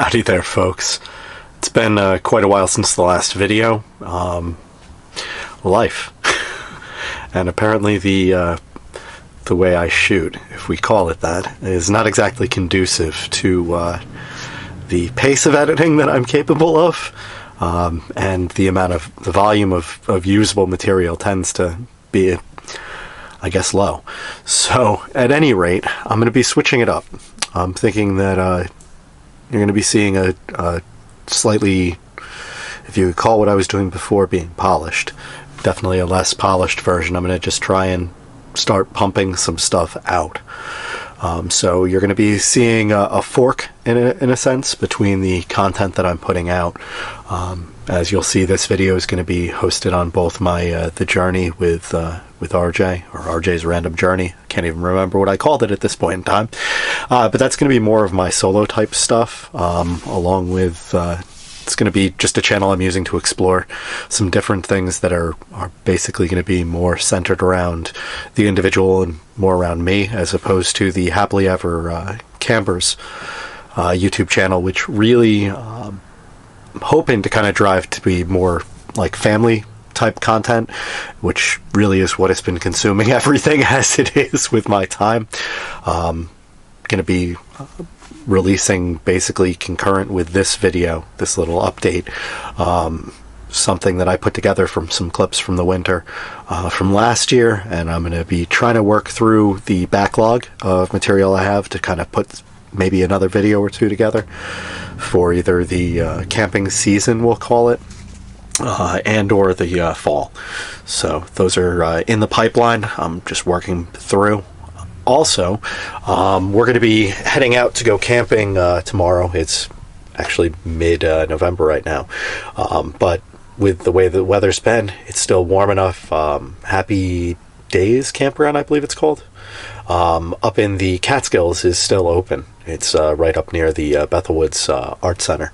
Howdy there, folks. It's been quite a while since the last video. Life. And apparently the way I shoot, if we call it that, is not exactly conducive to the pace of editing that I'm capable of, and the volume of usable material tends to be, I guess, low. So, at any rate, I'm going to be switching it up. I'm thinking that you're going to be seeing a slightly, if you could call what I was doing before being polished, definitely a less polished version. I'm going to just try and start pumping some stuff out. So you're going to be seeing a fork, in a sense, between the content that I'm putting out. As you'll see, this video is going to be hosted on both my The Journey with RJ, or RJ's Random Journey. I can't even remember what I called it at this point in time. But that's going to be more of my solo type stuff, along with it's going to be just a channel I'm using to explore some different things that are basically going to be more centered around the individual and more around me, as opposed to the Happily Ever Campers YouTube channel, which really I'm hoping to kind of drive to be more like family type content, which really is what has been consuming everything as it is with my time. Going to be releasing basically concurrent with this video, this little update, something that I put together from some clips from the winter from last year, and I'm going to be trying to work through the backlog of material I have to kind of put maybe another video or two together for either the camping season, we'll call it, and or the fall. So those are in the pipeline. I'm just working through. Also, we're going to be heading out to go camping tomorrow. It's actually mid-November right now, but with the way the weather's been, it's still warm enough. Happy Days Campground, I believe it's called, up in the Catskills is still open. It's right up near the Bethel Woods Art Center.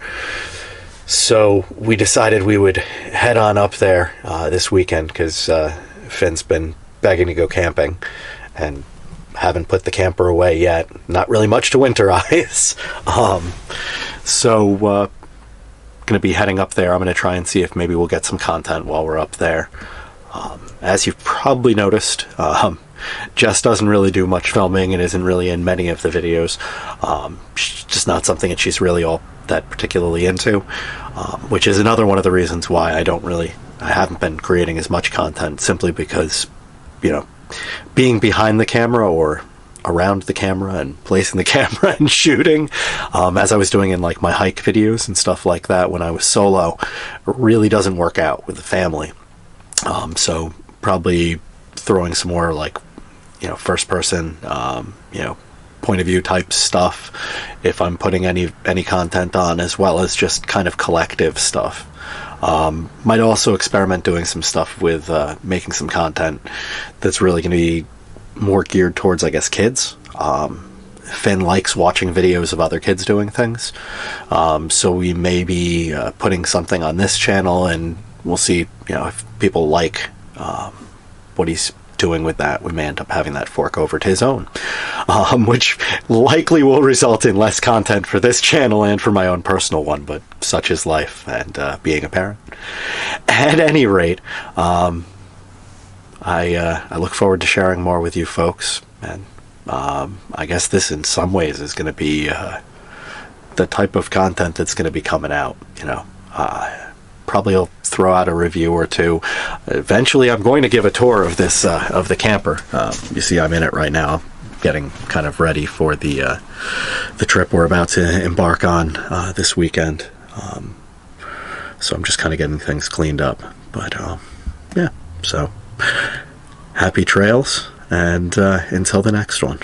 So we decided we would head on up there this weekend, because Finn's been begging to go camping, and haven't put the camper away yet. Not really much to winterize. So going to be heading up there. I'm going to try and see if maybe we'll get some content while we're up there. As you've probably noticed, Jess doesn't really do much filming and isn't really in many of the videos. It's just not something that she's really all that particularly into, which is another one of the reasons why I haven't been creating as much content, simply because, being behind the camera or around the camera and placing the camera and shooting, as I was doing in like my hike videos and stuff like that when I was solo, really doesn't work out with the family. So probably throwing some more like, first person, point of view type stuff if I'm putting any content on, as well as just kind of collective stuff. Might also experiment doing some stuff with making some content that's really going to be more geared towards, I guess, kids. Finn likes watching videos of other kids doing things, so we may be putting something on this channel, and we'll see if people like what he's doing with that. We may end up having that fork over to his own, which likely will result in less content for this channel and for my own personal one, but such is life and being a parent. At any rate, I look forward to sharing more with you folks, and I guess this in some ways is going to be the type of content that's going to be coming out. Probably I'll throw out a review or two. Eventually I'm going to give a tour of this of the camper. You see I'm in it right now, getting kind of ready for the trip we're about to embark on this weekend. So I'm just kind of getting things cleaned up, but yeah, so happy trails, and until the next one.